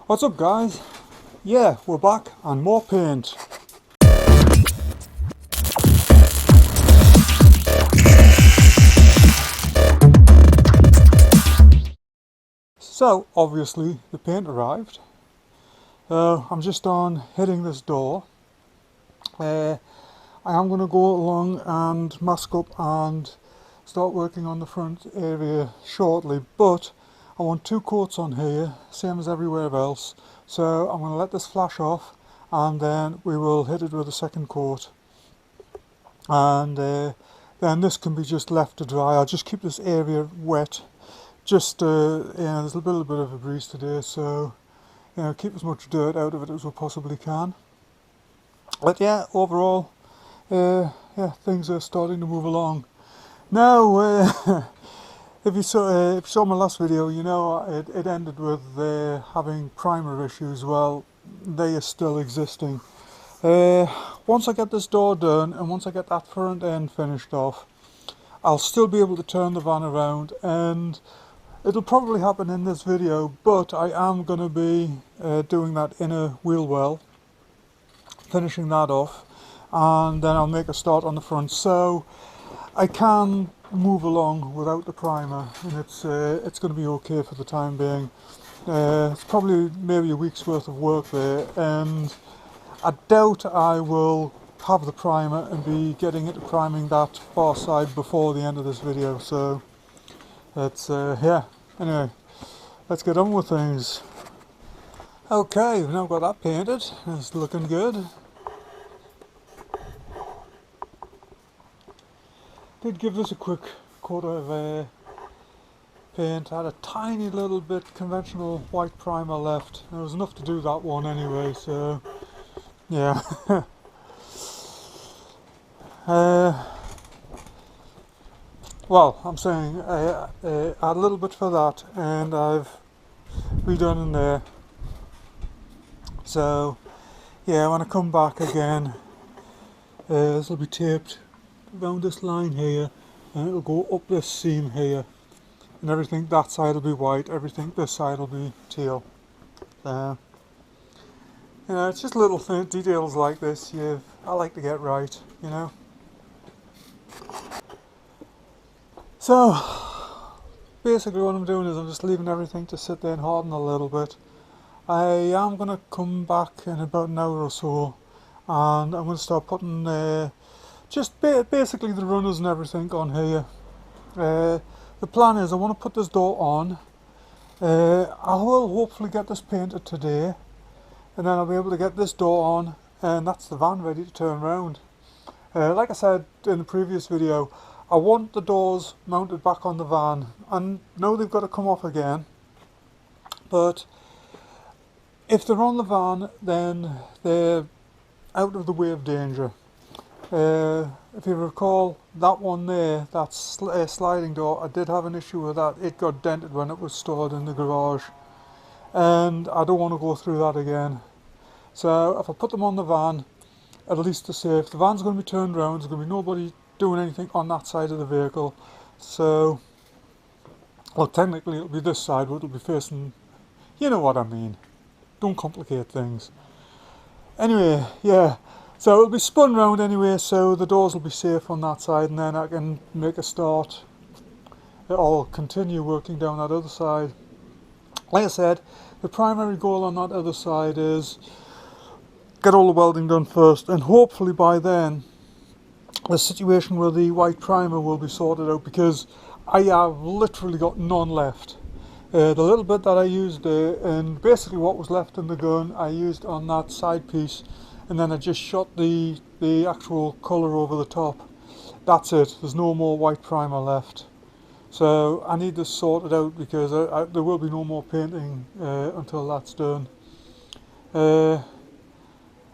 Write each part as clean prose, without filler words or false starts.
What's up guys? Yeah, we're back and more paint. So obviously the paint arrived. I'm just on hitting this door. I am going to go along and mask up and start working on the front area shortly, but I want 2 coats on here, same as everywhere else. So I'm going to let this flash off and then we will hit it with a second coat. And then this can be just left to dry. I'll just keep this area wet. Just there's a little bit of a breeze today, so keep as much dirt out of it as we possibly can. But yeah, overall, yeah, things are starting to move along. Now, if you saw my last video, you know it ended with having primer issues. Well, they are still existing. Once I get this door done and once I get that front end finished off, I'll still be able to turn the van around, and it'll probably happen in this video, but I am going to be doing that inner wheel well, finishing that off, and then I'll make a start on the front, so I can move along without the primer, and it's going to be okay for the time being. It's probably maybe a week's worth of work there, and I doubt I will have the primer and be getting into priming that far side before the end of this video, so that's yeah, anyway, let's get on with things. Okay, we've now got that painted, it's looking good. Did give this a quick coat of paint. I had a tiny little bit conventional white primer left. There was enough to do that one anyway, so yeah. Well, I'm saying I had a little bit for that, and I've redone in there. So yeah, when I come back again, this will be taped around this line here, and it'll go up this seam here, and everything that side will be white, everything this side will be teal. It's just little details like this I like to get right, you know. So basically what I'm doing is I'm just leaving everything to sit there and harden a little bit. I am going to come back in about an hour or so, and I'm going to start putting just basically the runners and everything on here. The plan is I want to put this door on. I will hopefully get this painted today, and then I'll be able to get this door on, and that's the van ready to turn around. Like I said in the previous video, I want the doors mounted back on the van. I know they've got to come off again, but if they're on the van, then they're out of the way of danger. If you recall, that one there, that sliding door, I did have an issue with that. It got dented when it was stored in the garage, and I don't want to go through that again. So if I put them on the van, at least they're safe. The van's going to be turned around, there's going to be nobody doing anything on that side of the vehicle. So, well, technically it'll be this side, but it'll be facing, you know what I mean. Don't complicate things. Anyway, yeah, so it'll be spun round anyway, so the doors will be safe on that side, and then I can make a start. I'll continue working down that other side. Like I said, the primary goal on that other side is get all the welding done first, and hopefully by then the situation with the white primer will be sorted out, because I have literally got none left. The little bit that I used there, and basically what was left in the gun, I used on that side piece, and then I just shot the actual colour over the top. That's it, there's no more white primer left. So I need this sorted out, because there will be no more painting until that's done.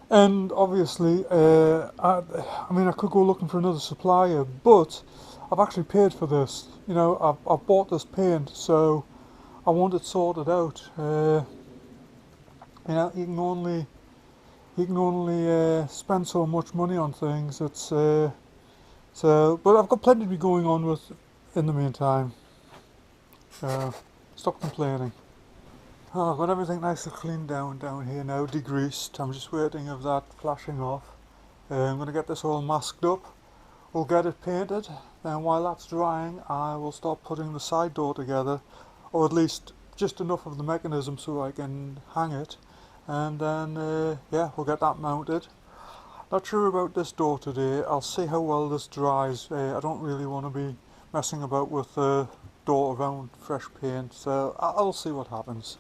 And obviously, I mean, I could go looking for another supplier, but I've actually paid for this. You know, I've bought this paint, so I want it sorted out. You know, you can only spend so much money on things. It's but I've got plenty to be going on with in the meantime. So stop complaining. Oh, I've got everything nice and cleaned down here now, degreased. I'm just waiting of that flashing off. I'm going to get this all masked up. We'll get it painted. Then while that's drying, I will start putting the side door together, or at least just enough of the mechanism so I can hang it. And then, yeah, we'll get that mounted. Not sure about this door today. I'll see how well this dries. I don't really want to be messing about with the door around fresh paint, so I'll see what happens.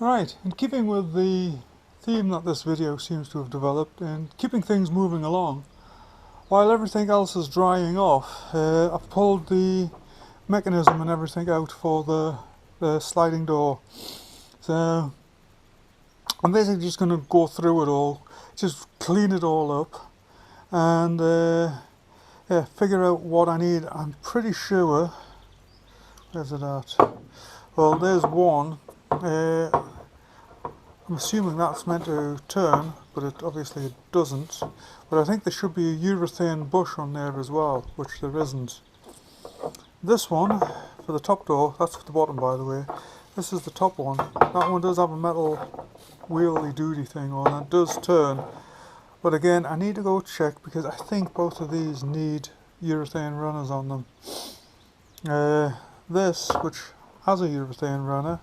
Right, in keeping with the theme that this video seems to have developed and keeping things moving along, while everything else is drying off, I've pulled the mechanism and everything out for the sliding door. So I'm basically just going to go through it all, just clean it all up and yeah, figure out what I need. I'm pretty sure, where's it at? Well, there's one. I'm assuming that's meant to turn, but obviously it doesn't. But I think there should be a urethane bush on there as well, which there isn't. This one, for the top door, that's the bottom by the way, this is the top one. That one does have a metal wheelie doody thing on it, does turn. But again, I need to go check because I think both of these need urethane runners on them. This, which has a urethane runner,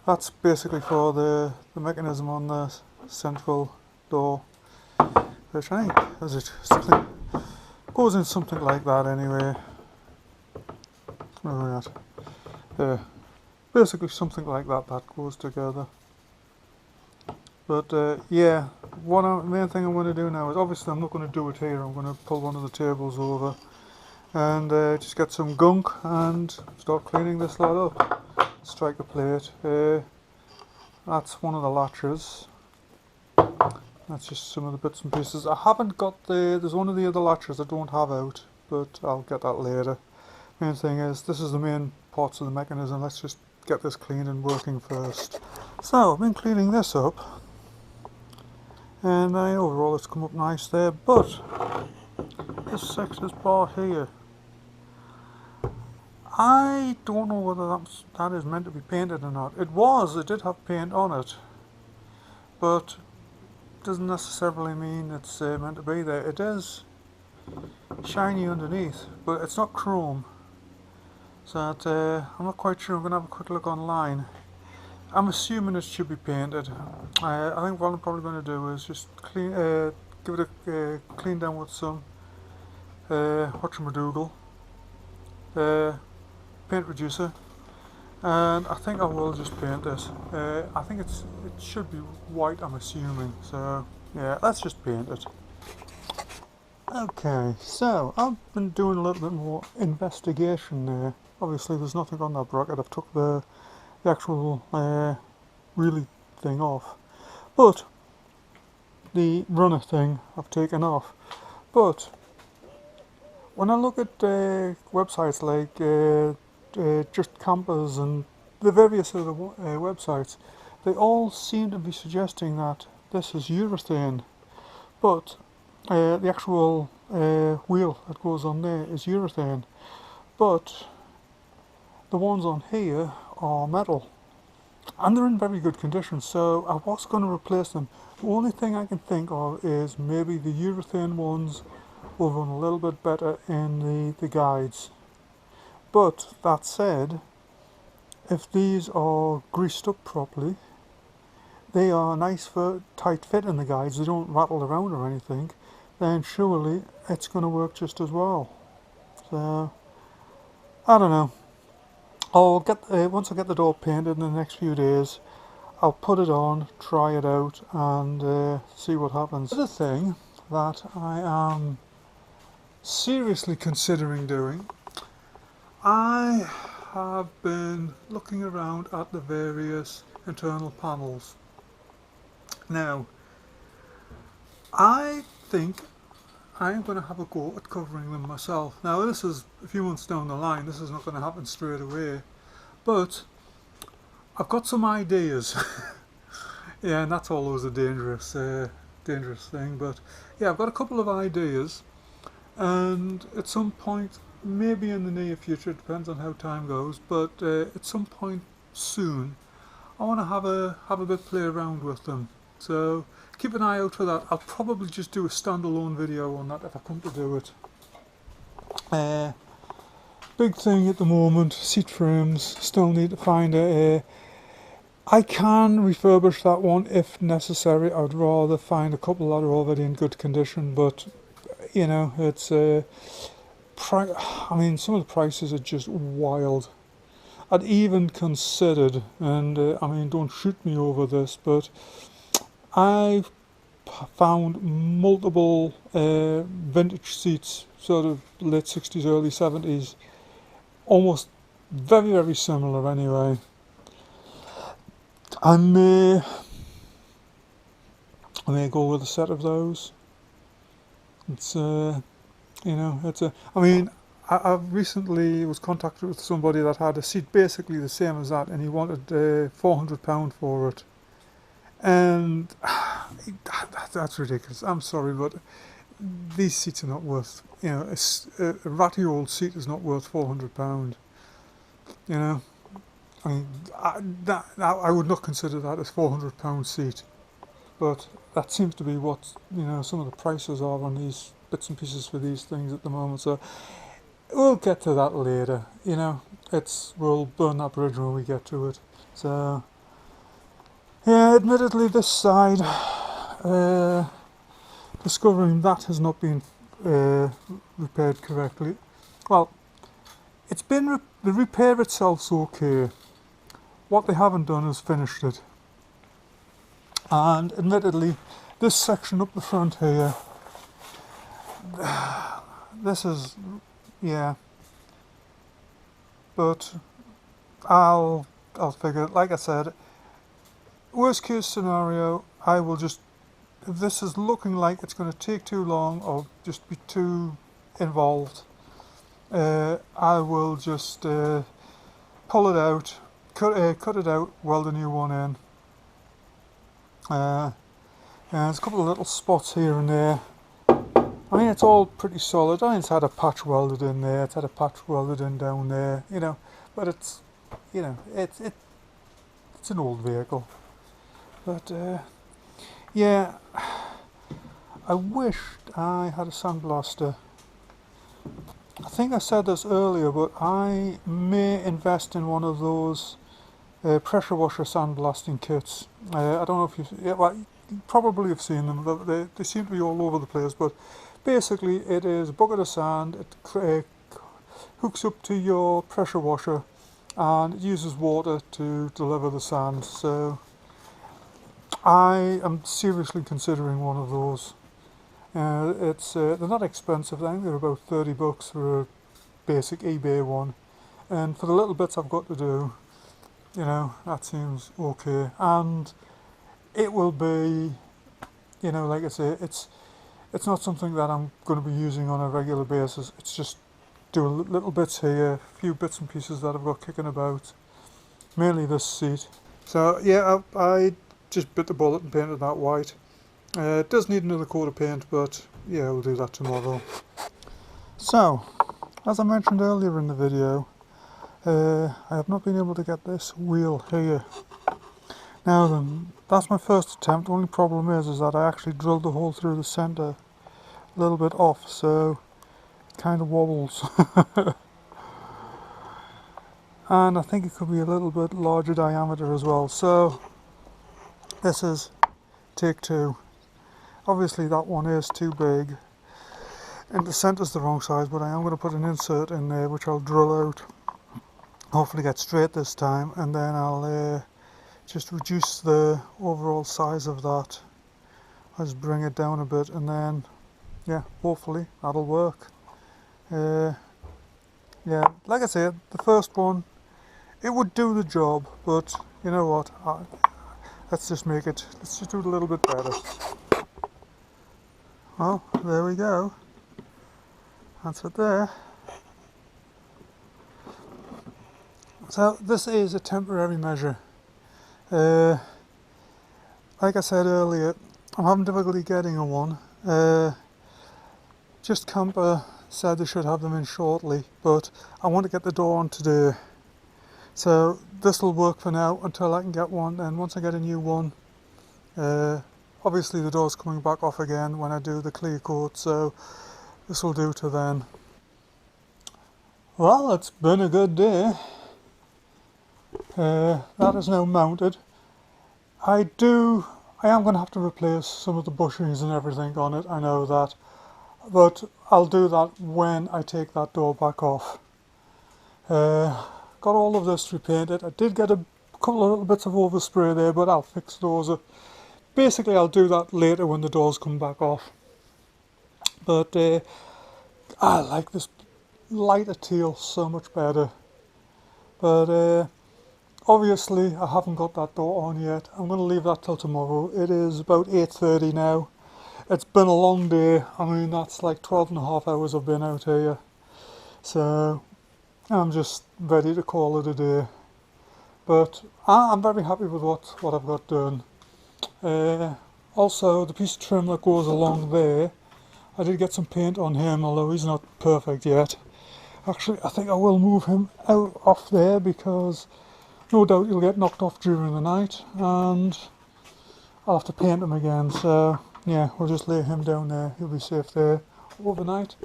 that's basically for the mechanism on the central door, which I think is it something goes in something like that anyway. Where are we at? Yeah, basically something like that goes together. But yeah, the main thing I'm going to do now is obviously I'm not going to do it here. I'm going to pull one of the tables over and just get some gunk and start cleaning this lot up. Strike a plate. That's one of the latches. That's just some of the bits and pieces. I haven't got there's one of the other latches I don't have out, but I'll get that later. Main thing is, this is the main parts of the mechanism. Let's just get this clean and working first. So, I've been cleaning this up, and overall it's come up nice there, but this sexless part here, I don't know whether that is meant to be painted or not. It did have paint on it, but doesn't necessarily mean it's meant to be there. It is shiny underneath, but it's not chrome. So that, I'm not quite sure. I'm going to have a quick look online. I'm assuming it should be painted. I think what I'm probably going to do is just give it a clean down with some whatchamacallit, paint reducer, and I think I will just paint this. I think it should be white, I'm assuming, so yeah, let's just paint it. Okay, so I've been doing a little bit more investigation there. Obviously there's nothing on that bracket. I've took the actual wheelie thing off, but the runner thing I've taken off. But when I look at websites like Just Campers and the various other websites, they all seem to be suggesting that this is urethane, but the actual wheel that goes on there is urethane, but the ones on here are metal, and they're in very good condition, so I was going to replace them. The only thing I can think of is maybe the urethane ones will run a little bit better in the guides. But that said, if these are greased up properly, they are nice for tight fit in the guides, they don't rattle around or anything, then surely it's going to work just as well. So, I don't know. I'll get once I get the door painted in the next few days, I'll put it on, try it out, and see what happens. The other thing that I am seriously considering doing, I have been looking around at the various internal panels. Now, I think I'm going to have a go at covering them myself. Now this is a few months down the line, this is not going to happen straight away, but I've got some ideas. Yeah, and that's always a dangerous thing, but yeah, I've got a couple of ideas, and at some point, maybe in the near future, it depends on how time goes, but at some point soon, I want to have a bit play around with them. So keep an eye out for that. I'll probably just do a standalone video on that if I come to do it. Big thing at the moment, seat frames. Still need to find a. I can refurbish that one if necessary. I'd rather find a couple that are already in good condition, but you know, it's I mean, some of the prices are just wild. I'd even considered, and I mean, don't shoot me over this, but I've found multiple vintage seats, sort of late 60s, early 70s, almost very, very similar anyway. I may go with a set of those. It's you know, it's a. I mean, I recently was contacted with somebody that had a seat basically the same as that, and he wanted £400 for it, and that's ridiculous. I'm sorry, but these seats are not worth. You know, a ratty old seat is not worth £400. You know, I mean, I would not consider that as £400 seat, but that seems to be what, you know, some of the prices are on these bits and pieces for these things at the moment. So we'll get to that later. You know, we'll burn that bridge when we get to it. So yeah, admittedly, this side, discovering that has not been repaired correctly. Well, it's been the repair itself's okay. What they haven't done is finished it. And admittedly, this section up the front here, this is, yeah. But I'll figure it. Like I said, worst case scenario, I will just, if this is looking like it's going to take too long or just be too involved, I will just pull it out, cut it out, weld a new one in. And there's a couple of little spots here and there. I mean, it's all pretty solid. I mean, it's had a patch welded in there, it's had a patch welded in down there, you know, but it's, you know, it's an old vehicle. But yeah, I wished I had a sandblaster. I think I said this earlier, but I may invest in one of those pressure washer sandblasting kits. I don't know if you probably have seen them. They seem to be all over the place, but basically it is a bucket of sand. It hooks up to your pressure washer, and it uses water to deliver the sand. So I am seriously considering one of those. They're not expensive. I think they're about $30 for a basic eBay one, and for the little bits I've got to do, you know, that seems okay. And it will be, you know, like I say, it's not something that I'm going to be using on a regular basis. It's just do little bits here, a few bits and pieces that I've got kicking about, mainly this seat. So yeah, I just bit the bullet and painted that white. It does need another coat of paint, but yeah, we'll do that tomorrow. So, as I mentioned earlier in the video, I have not been able to get this wheel here. Now then, that's my first attempt. The only problem is that I actually drilled the hole through the centre a little bit off, so it kind of wobbles. And I think it could be a little bit larger diameter as well. So this is take two. Obviously that one is too big and the centre's the wrong size, but I am going to put an insert in there which I'll drill out, hopefully get straight this time, and then I'll just reduce the overall size of that. I'll just bring it down a bit, and then yeah, hopefully that'll work. Yeah, like I said, the first one, it would do the job, but you know what, let's just do it a little bit better. Well, there we go. That's it there. So this is a temporary measure. Like I said earlier, I'm having difficulty getting a one. Just Camper said they should have them in shortly, but I want to get the door on today. So this will work for now until I can get one, and once I get a new one, obviously the door's coming back off again when I do the clear coat, so this will do to then. Well, it's been a good day. That is now mounted. I am going to have to replace some of the bushings and everything on it, I know that, but I'll do that when I take that door back off. Got all of this repainted. I did get a couple of little bits of overspray there, but I'll fix those. Basically I'll do that later when the doors come back off. But I like this lighter teal so much better. But obviously I haven't got that door on yet. I'm going to leave that till tomorrow. It is about 8:30 now. It's been a long day. I mean, that's like 12.5 hours I've been out here. So I'm just ready to call it a day. But I'm very happy with what I've got done. Also, the piece of trim that goes along there, I did get some paint on him, although he's not perfect yet. Actually, I think I will move him out off there because no doubt he'll get knocked off during the night and I'll have to paint him again. So yeah, we'll just lay him down there. He'll be safe there overnight.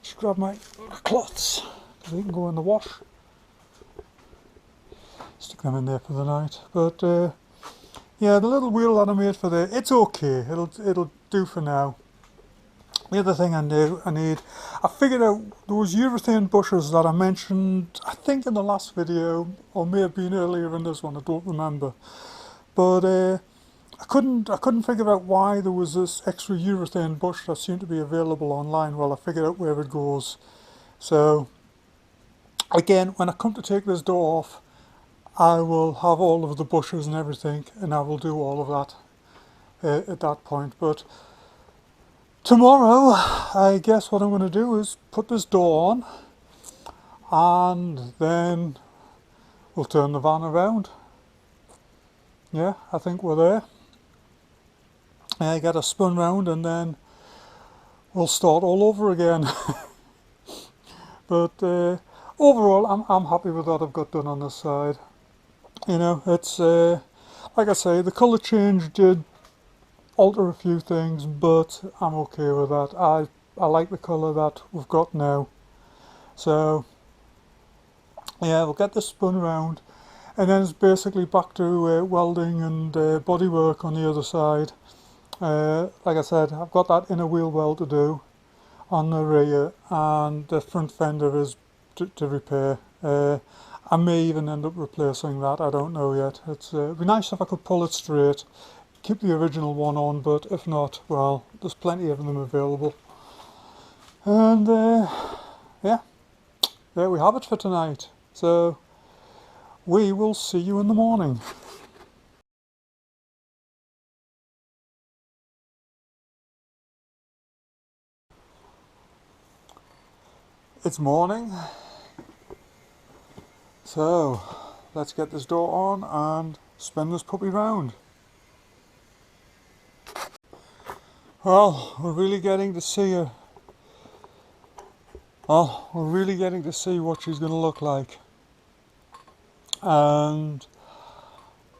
Just grab my cloths because they can go in the wash. Stick them in there for the night. But yeah, the little wheel that I made for there, it's okay. It'll do for now. The other thing I figured out those urethane bushes that I mentioned, I think in the last video, or may have been earlier in this one, I don't remember. But I couldn't figure out why there was this extra urethane bush that seemed to be available online. Well, I figured out where it goes. So again, when I come to take this door off, I will have all of the bushes and everything, and I will do all of that at that point. But tomorrow, I guess what I'm going to do is put this door on, and then we'll turn the van around. Yeah, I think we're there. I get a spin round, and then we'll start all over again. But overall, I'm happy with what I've got done on this side. You know, it's like I say, the colour change did alter a few things, but I'm okay with that. I like the colour that we've got now. So yeah, we'll get this spun around, and then it's basically back to welding and bodywork on the other side. Like I said, I've got that inner wheel well to do on the rear, and the front fender is to repair. I may even end up replacing that, I don't know yet. It'd be nice if I could pull it straight, keep the original one on, but if not, well, there's plenty of them available. And yeah, there we have it for tonight. So we will see you in the morning. It's morning, so let's get this door on and spin this puppy round. Well, we're really getting to see her. Well, we're really getting to see what she's going to look like. And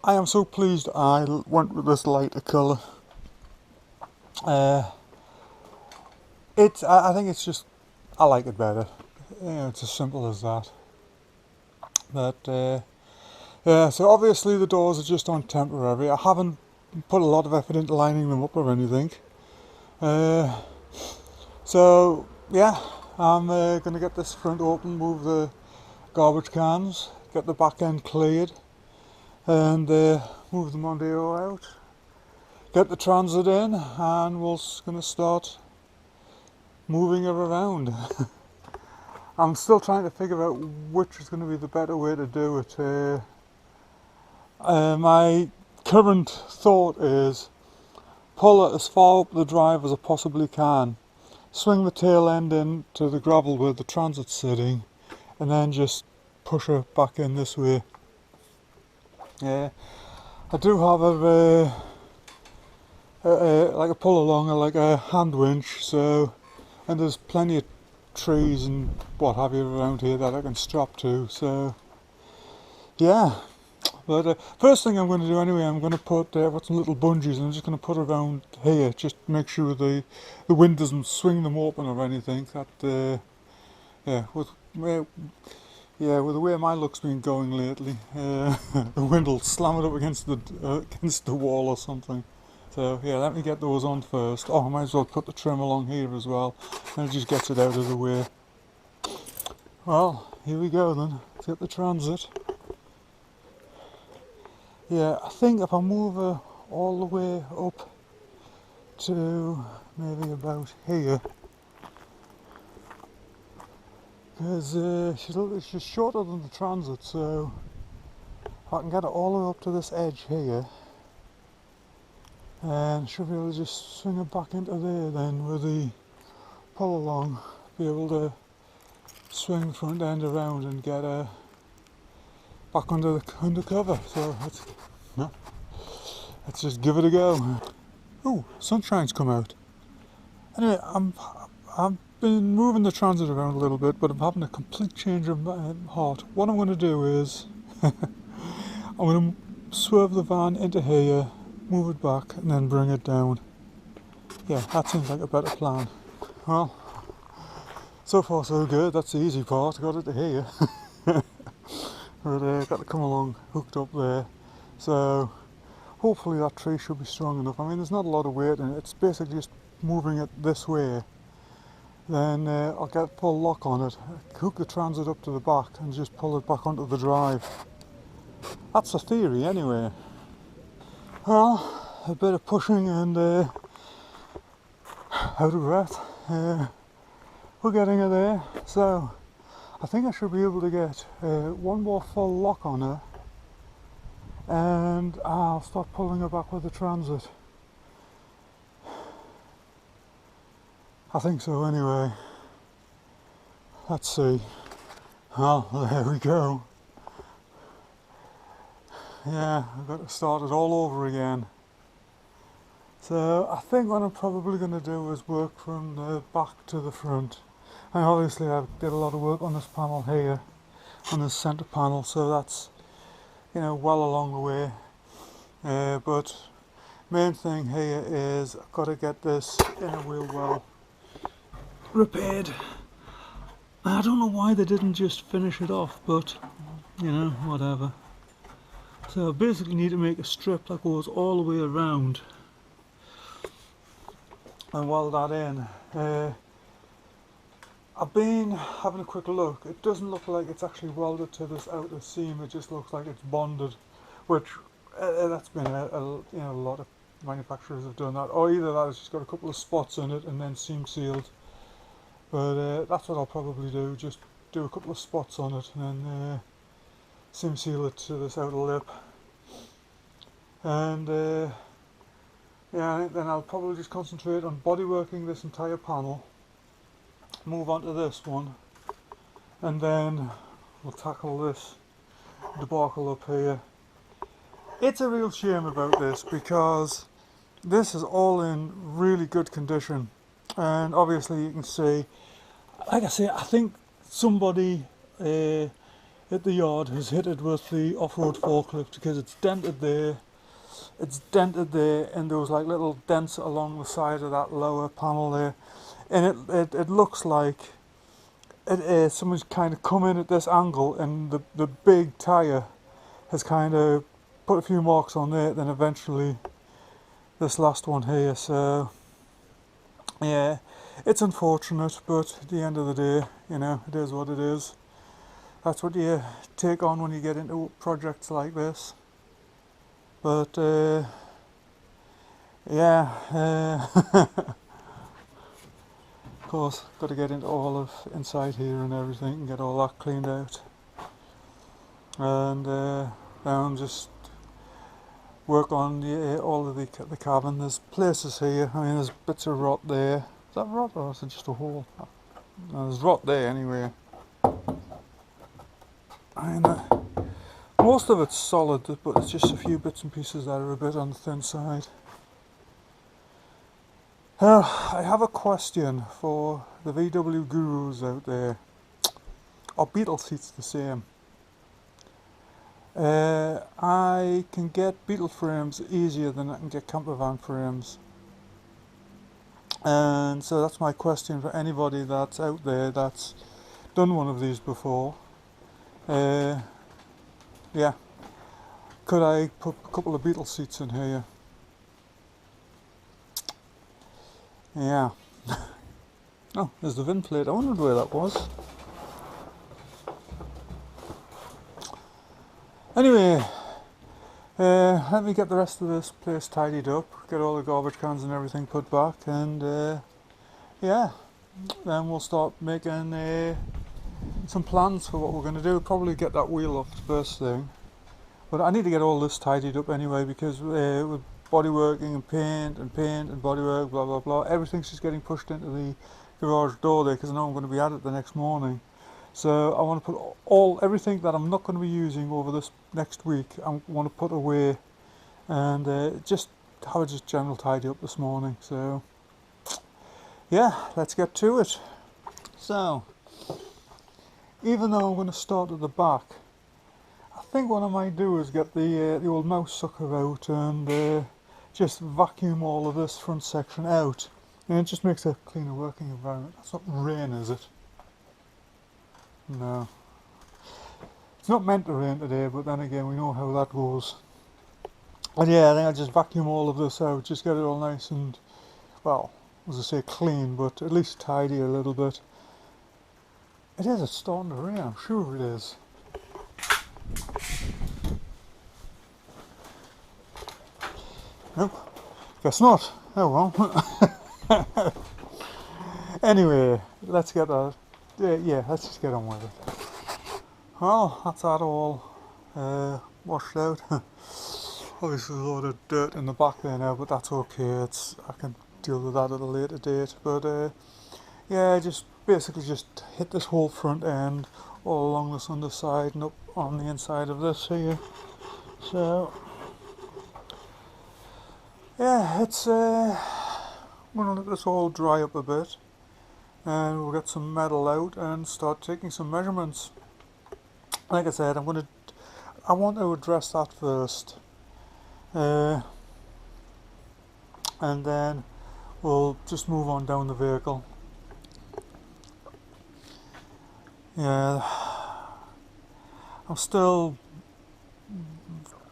I am so pleased I went with this lighter colour. I think it's just, I like it better. Yeah, it's as simple as that. But yeah, so obviously the doors are just on temporary. I haven't put a lot of effort into lining them up or anything. So yeah, I'm going to get this front open, move the garbage cans, get the back end cleared, and move the Mondeo out, get the Transit in, and we're going to start moving her around. I'm still trying to figure out which is going to be the better way to do it. My current thought is pull it as far up the drive as I possibly can, swing the tail end into the gravel where the Transit's sitting, and then just push her back in this way. Yeah, I do have like a pull along, like a hand winch, so and there's plenty of trees and what have you around here that I can strap to, so yeah. But first thing I'm going to do anyway, I'm going to put got some little bungees, and I'm just going to put around here, just to make sure the wind doesn't swing them open or anything. That yeah, with the way my luck's been going lately, the wind will slam it up against the wall or something. So yeah, let me get those on first. Oh, I might as well put the trim along here as well, and it just gets it out of the way. Well, here we go then. Let's get the transit. Yeah, I think if I move her all the way up to maybe about here, because she's shorter than the transit, so if I can get it all the way up to this edge here, and she'll be able to just swing it back into there then with the pull along, be able to swing the front end around and get her back under cover. So let's just give it a go. Ooh, sunshine's come out. Anyway, I've been moving the transit around a little bit, but I'm having a complete change of heart. What I'm going to do is I'm going to swerve the van into here, move it back, and then bring it down. Yeah, that seems like a better plan. Well, so far so good. That's the easy part. Got it to here. But got to come along hooked up there. So hopefully that tree should be strong enough. I mean, there's not a lot of weight in it. It's basically just moving it this way. Then I'll put a lock on it, hook the transit up to the back and just pull it back onto the drive. That's the theory anyway. Well, a bit of pushing and out of breath. We're getting her there. So I think I should be able to get one more full lock on her, and I'll start pulling her back with the transit. I think so anyway. Let's see. Well, there we go. Yeah, I've got to start it all over again. So I think what I'm probably going to do is work from the back to the front. And obviously I did a lot of work on this panel here, on this centre panel, so that's, you know, well along the way. But main thing here is I've got to get this inner wheel well repaired. I don't know why they didn't just finish it off, but you know, whatever. So I basically need to make a strip that goes all the way around and weld that in. I've been having a quick look. It doesn't look like it's actually welded to this outer seam. It just looks like it's bonded, which that's been you know, a lot of manufacturers have done that. Or either that, it's just got a couple of spots in it and then seam sealed. But that's what I'll probably do. Just do a couple of spots on it and then seam seal it to this outer lip. And yeah, then I'll probably just concentrate on bodyworking this entire panel. Move on to this one, and then we'll tackle this debacle up here. It's a real shame about this because this is all in really good condition, and obviously you can see, like I say, I think somebody at the yard has hit it with the off-road forklift, because it's dented there, and there was like little dents along the side of that lower panel there. And it looks like someone's kind of come in at this angle, and the big tyre has kind of put a few marks on there, then eventually this last one here. So yeah, it's unfortunate, but at the end of the day, you know, it is what it is. That's what you take on when you get into projects like this. But yeah. Of course, got to get into all of inside here and everything and get all that cleaned out. And now I'm just work on all of the cabin. There's places here. I mean, there's bits of rot there. Is that rot or is it just a hole? No, there's rot there anyway. And most of it's solid, but it's just a few bits and pieces that are a bit on the thin side. I have a question for the VW gurus out there. Are beetle seats the same? I can get beetle frames easier than I can get camper van frames. And so that's my question for anybody that's out there that's done one of these before. Yeah, could I put a couple of beetle seats in here? Yeah. Oh, there's the VIN plate. I wondered where that was. Anyway, let me get the rest of this place tidied up, get all the garbage cans and everything put back, and yeah, then we'll start making some plans for what we're going to do. Probably get that wheel off the first thing, but I need to get all this tidied up anyway, because with bodyworking and paint and bodywork, blah blah blah, everything's just getting pushed into the garage door there, because I know I'm going to be at it the next morning. So I want to put everything that I'm not going to be using over this next week, I want to put away, and just have a general tidy up this morning. So yeah, let's get to it. So even though I'm going to start at the back, I think what I might do is get the old mouse sucker out and just vacuum all of this front section out, and it just makes a cleaner working environment. That's not rain, is it? No. It's not meant to rain today, but then again, we know how that goes. And yeah, I think I'll just vacuum all of this out, just get it all nice and, well, as I say, clean, but at least tidy a little bit. It's starting to rain, I'm sure it is. Nope, guess not. Oh well. Anyway, let's get that. Yeah, let's just get on with it. Well, that's that all washed out. Obviously a load of dirt in the back there now, but that's okay. I can deal with that at a later date. But yeah, just basically just hit this whole front end all along this underside and up on the inside of this here. So yeah, it's I'm gonna let this all dry up a bit, and we'll get some metal out and start taking some measurements. Like I said, I want to address that first, and then we'll just move on down the vehicle. Yeah, I'm still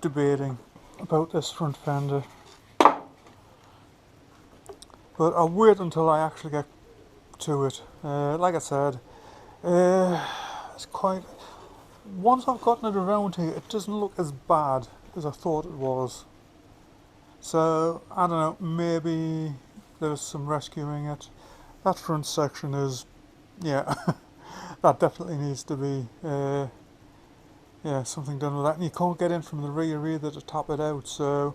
debating about this front fender, but I'll wait until I actually get to it. Like I said, it's quite. Once I've gotten it around here, it doesn't look as bad as I thought it was. So I don't know. Maybe there's some rescuing it. That front section is, yeah, that definitely needs to be, yeah, something done with that. And you can't get in from the rear either to top it out. So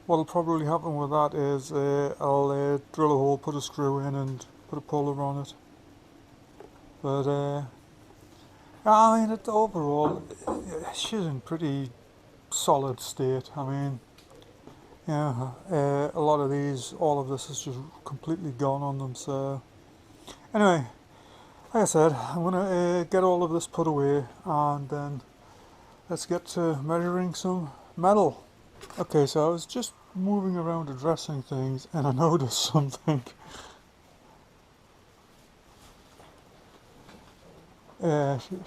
what'll probably happen with that is I'll drill a hole, put a screw in, and put a puller on it. But I mean, overall, she's in pretty solid state. I mean, yeah, a lot of these, all of this is just completely gone on them. So anyway, like I said, I'm going to get all of this put away, and then let's get to measuring some metal. Okay, so I was just moving around addressing things, and I noticed something.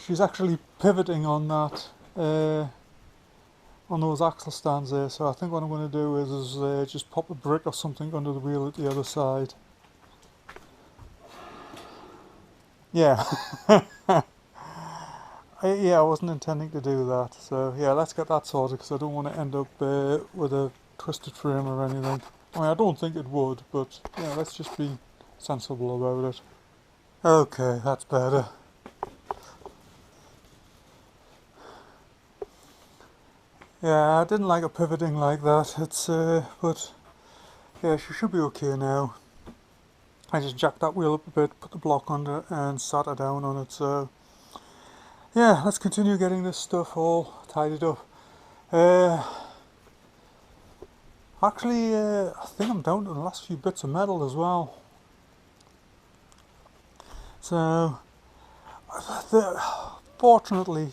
She's actually pivoting on that, on those axle stands there, so I think what I'm going to do is just pop a brick or something under the wheel at the other side. Yeah. Yeah, I wasn't intending to do that, so yeah, let's get that sorted, because I don't want to end up with a twisted frame or anything. I mean, I don't think it would, but yeah, let's just be sensible about it. Okay, that's better. Yeah, I didn't like her pivoting like that. But yeah, she should be okay now. I just jacked that wheel up a bit, put the block under, and sat her down on it. So yeah, let's continue getting this stuff all tidied up. I Actually, I think I'm down to the last few bits of metal as well. So, fortunately,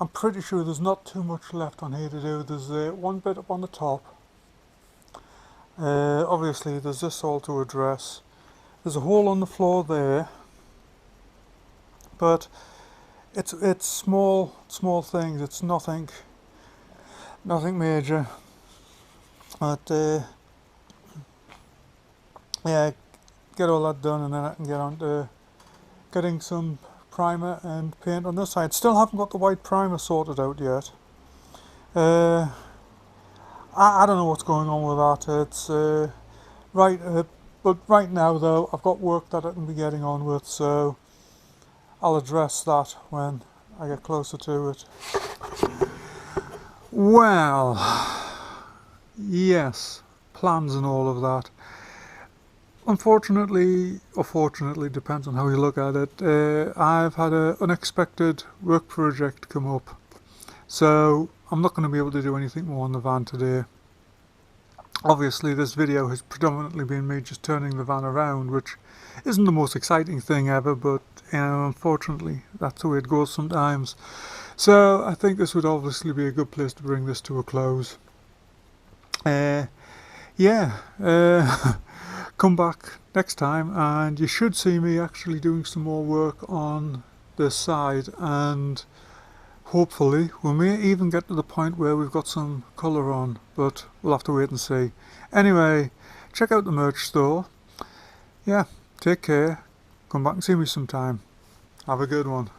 I'm pretty sure there's not too much left on here to do. There's one bit up on the top. Obviously, there's this all to address. There's a hole on the floor there, but it's small things. It's nothing major. But yeah, get all that done, and then I can get on to getting some primer and paint on this side. Still haven't got the white primer sorted out yet. I don't know what's going on with that. It's but right now though, I've got work that I can be getting on with, so I'll address that when I get closer to it. Well, yes, plans and all of that. Unfortunately, or fortunately, depends on how you look at it, I've had an unexpected work project come up. So I'm not going to be able to do anything more on the van today. Obviously this video has predominantly been me just turning the van around, which isn't the most exciting thing ever, but you know, unfortunately that's the way it goes sometimes. So I think this would obviously be a good place to bring this to a close. Come back next time and you should see me actually doing some more work on this side, and hopefully we may even get to the point where we've got some colour on, but we'll have to wait and see. Anyway, check out the merch store. Yeah, take care. Come back and see me sometime. Have a good one.